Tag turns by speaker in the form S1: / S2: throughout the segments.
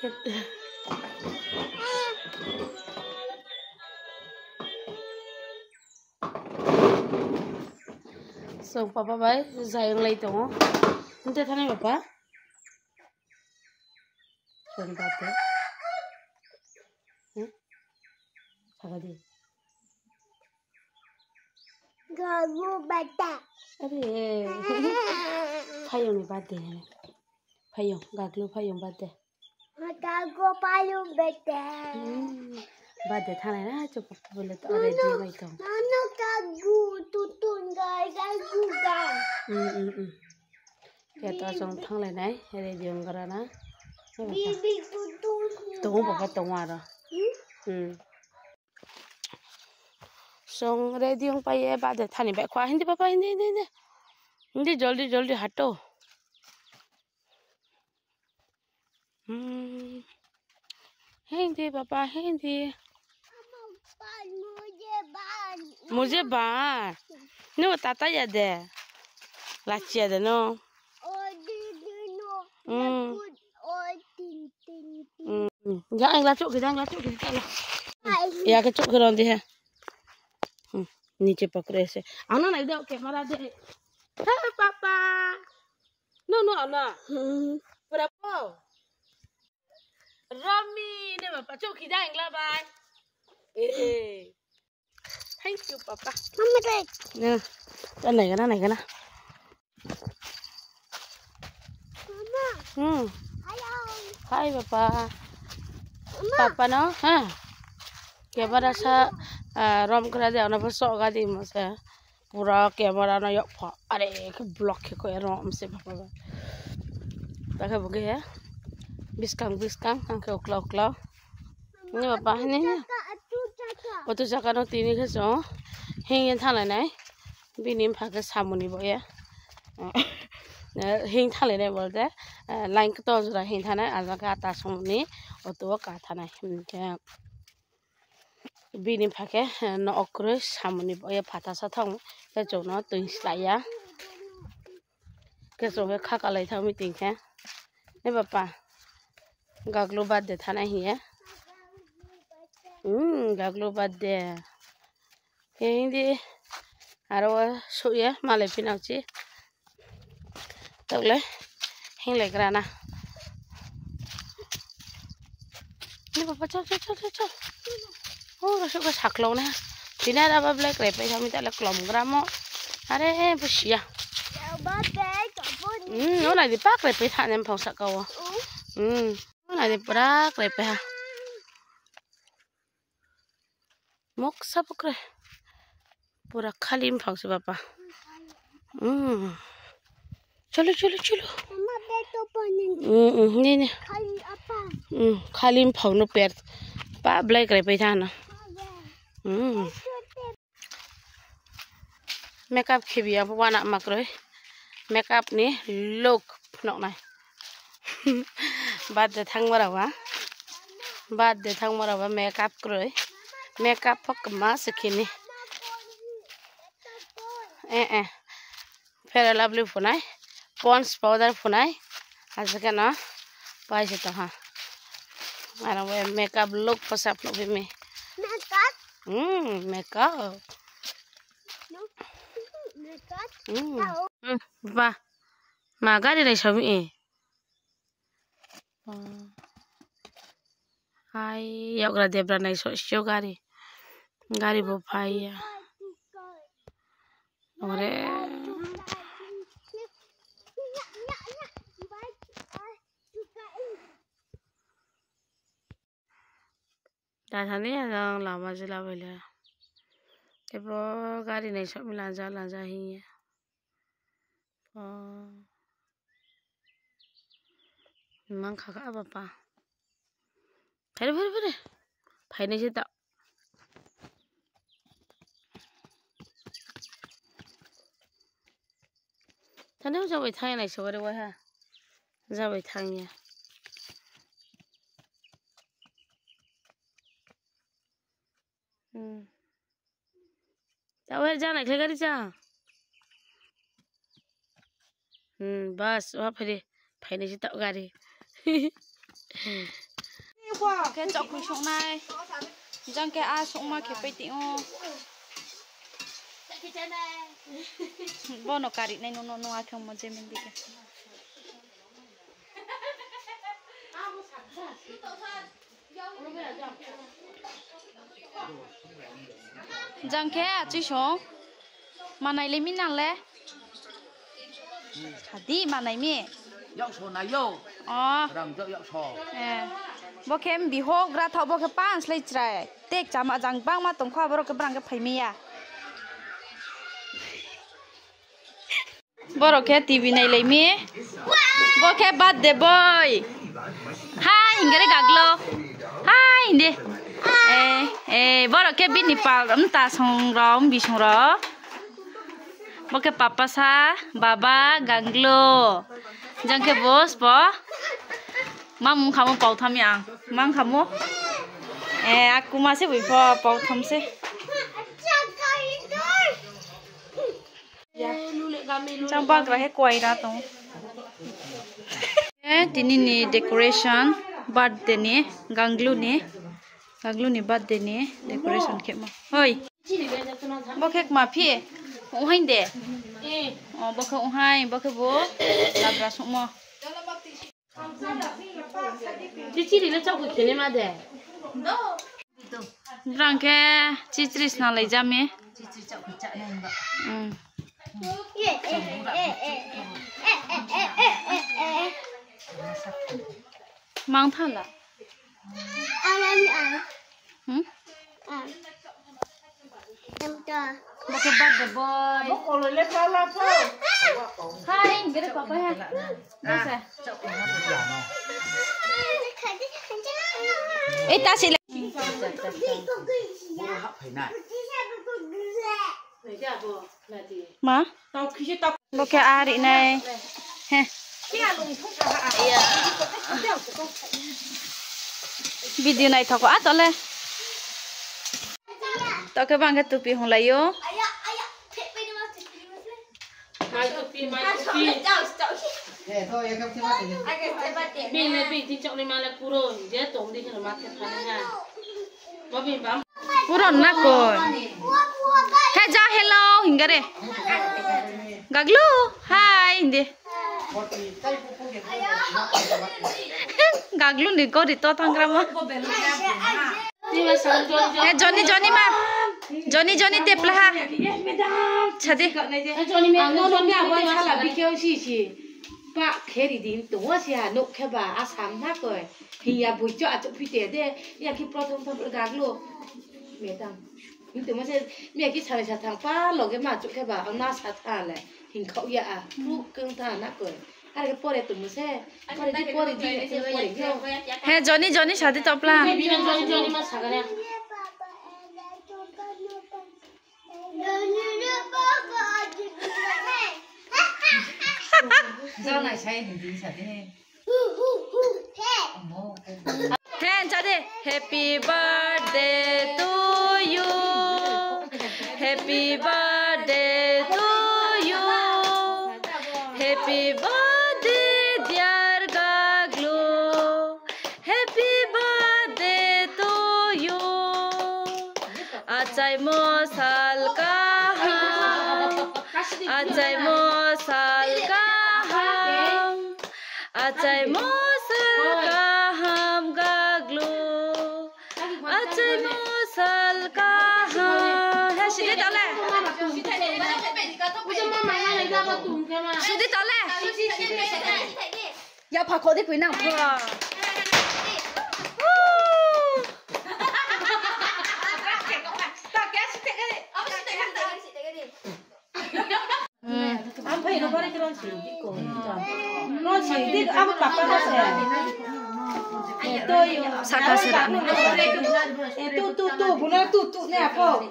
S1: So papa bai zayang lai tongo. Nte thane papa. Son bate. Sagadi.
S2: Gagu bata.
S1: Are. Phayong ni bate. Phayong gaglu phayong bate.
S2: Gagu palu bata.
S1: Bate thane na cho papa bole to are di mai tong.
S2: Nano gagu tutun gai gagu ga.
S1: Kaya to song thang lai nai are di ong gara na.
S2: Bibi tutun.
S1: Tongo papa tongo ara. Song ready ong paye bate thane ba kwa hindi papa hindi joldi hato. Hindi papa hindi. मुझे बार no ताता याद है लाची याद है no jangan lacuk kita ya kecuk ke ronde है नीचे पकड़े से आना नहीं दे कैमरा दे हे पापा नो आना berapa Rami ne papa cuk kita ingla bye thank you papa
S2: Mama dek
S1: nè cái này mama
S2: hello
S1: hai papa papa no ha camera sa rom kara de ana so ga di mo se pura camera na yok pha are ke block ke ko rom se papa ba ta ka boge ya biskang ang ke okla ni papa ni Otu jaka no tini ke so hing yen thala nai binim pha ke samuni bo ya hing thale nai bolte line to jura hing thana aja ka ta samuni otu ka thana ke binim pha ke no okro samuni bo ya phata sa thong ke jo no tuin slai ya ke so ke kha ka lai thau mi ting ke ne papa gaglo bad de thana hi ya gaglo bad de hindi aro so ya male pinauchi tole hing le grana ni papa chal oh so ka saklo na pina da ba black re pe thami ta la klom gramo are busia
S2: ba be chapon
S1: no na di pak re pe tha nem phau sa ka wa na di prak re pe ha mok sa pukre पूरा खाली में फांस पापा चलो
S2: Mama be to panin
S1: नहीं
S2: खाली apa
S1: खाली में फाउनो पैर पा ब्लैक रहे पे था ना मेकअप खिबिया वाना मकरो मेकअप ने लोग नौ ना बाद दे थंग मरावा मेकअप करो मेकअप पक मास खिनी फेयर लवली फुनाई पॉन्स पाउडर फुनाई आज के ना पाइसे तो हाँ अरे वो मेकअप लुक फसाप लो भी में मेकअप वाह मागारी नहीं सभी हाय योगरा देवरा नहीं सोचो गाड़ी वो भाई है अरे दादाने yang lama jela bela ebo gari nei sok lanja hi mang khaka papa phare phai nei ta thane ja bai thai nei so re wa ha ja bai thai ya Tao hết ra này thấy cái đi cha bas wah phải đi chỉ tạo gà đi
S3: cái chọc khối sống này chẳng cái ai sống mà cái bait tiếng bao nó cà rị này nó ai không mà chơi mình đi cái chẳng cái chú sống mà này lấy mình ăn lẽ đi mà này mi
S4: dạo số này vô rằng dạo số
S3: bố kem bị hốt ra thọ bố cái pan lấy trái tết chả mà rằng băng mà tổng khoa bố cái băng cái phải mi à bố cái tivi này lấy mi bố cái birthday boy hi hình cái gạc lo hi đi bố cái biết Nepal ta song rom bị song ro bố cái papa sa baba ganglo jangan ke bos po mam kamu pau tham yang mang kamu aku masih before pau tham se chẳng bao giờ hết quay ra tông tini ni decoration birthday ni ganglu ni birthday ni decoration ke ma hoi bố khek ma phi ung hain de bố khek ung hai bố khek bố labra sumo
S1: Cici nó cho cái này mà để.
S3: Rang ke cici na lấy ra me.
S4: Cici chậu cái chợ này vậy.
S3: Mang thằng là.
S2: Em cho.
S3: Bố cái birthday boy.
S1: Bố còn lấy phao la phao.
S3: Hai, cái đó papa ha. Đâu sẽ?
S4: Chậu của nó cũng nhỏ nó.
S3: Ê ta sẽ
S4: Bố hấp phải này.
S3: má bố cái ari này he video này thọ quá tao lên tao cái băng cái tụi hồng lấy yo
S4: Thế thôi em không xem
S1: Bin này bin thì chọn đi mà là puro, dễ tốn đi cho nó mát thật ha. Có bin bám.
S3: puro na ko he ja hello hinga re gaglu hi indi gaglu ni ko ri to tangrama
S1: Đi mà sáng cho.
S3: he Johnny ma Johnny tepla ha chadi
S1: Johnny mẹ
S5: nó nhà quan sát là bị kêu gì bà khe đi đi đúng là gì nộp khe bà à sáng thác rồi thì à buổi chợ chỗ phi tiền đấy nhà khi pro thông thông gác luôn mẹ tăng nhưng tưởng mà sẽ mẹ cái xài xài thằng ba lò cái mà chỗ khe bà ông na xài thằng này hình khẩu ya à lúc cưng thằng nát rồi ai cái po này tưởng mà sẽ po này po này đi po này kêu
S3: he Johnny chadi topla
S1: Bin Johnny mà sáng cái
S4: Rau này xay thì gì sợ thế?
S3: Hey, chadi happy birthday to you. Happy birthday to you. Happy birthday dear Gaglu. Happy birthday to you. Achai mo sal ka ham. Achai mo sal ka ham. Achai mo sal ka ham Gaglu. Achai mo sal ka ham. Hey, Shidi tole. Shidi tole. Ya pa ko di kui nang pa.
S5: anh phải nó phải cái đó chỉ cổ nó chỉ biết ăn bạc nó sẽ tôi
S3: Saka sira.
S5: tu bữa nay tu nè cô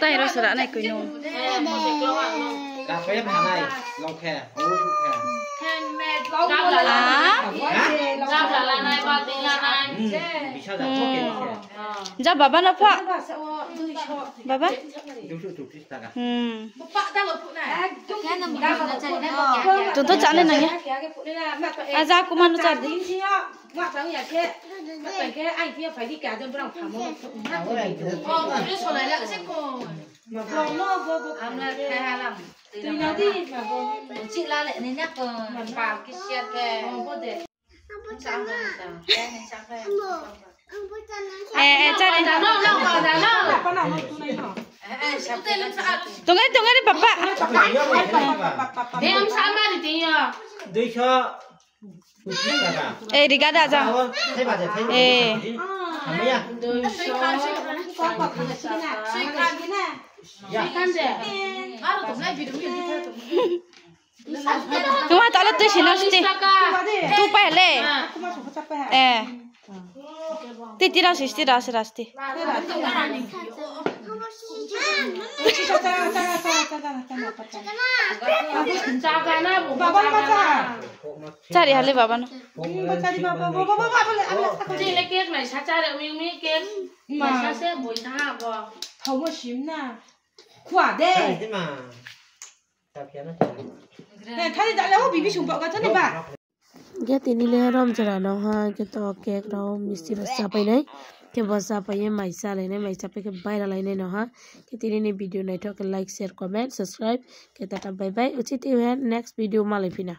S3: Tay ra sira này kui no.
S4: Cà phê ไปผ่านไหนลองแค่โอ้ชุกแค่
S1: Gap là này ba tiếng là này.
S4: บิชาจะชอบกินแค่
S3: যা বাবা না ফা বাবা
S4: จุกที่ตากะ
S3: তো তো জানে না যা কুমানো চা
S5: chị la lại nên nhắc vào cái xe kè
S3: চা রে tụi ngay đi papa
S1: Để em sáng mai thì tí nhờ.
S4: ด้วยชอบที่ตากะ
S3: ê đi gà đã ra
S4: ให้บาดเจ็บให้ทำไมอ่ะ
S1: Ăn rẻ.
S3: đúng rồi tao là tôi xin nó đi tu phải lệ tí ra xí tí ra tí cha đi hả lấy baba nó
S1: Chị lấy cake này sát cha được mình mi cake. Mà sát sẽ bồi tha vào.
S5: thầu mà xím nè quả đê
S4: ที่มาชาเพียนนะ
S5: nè thay đã lâu bị sủng bọ cái thế này bà
S1: Cái tin đi lên rom chả nó ha cái to cake đó misti basta pai này. Cái basta pai em mai sa này mai sa pai cái bay ra lại này nó ha. Cái tin này video này thôi cái like share comment subscribe. Cái ta bye bye. Uchi ti next video malai pina.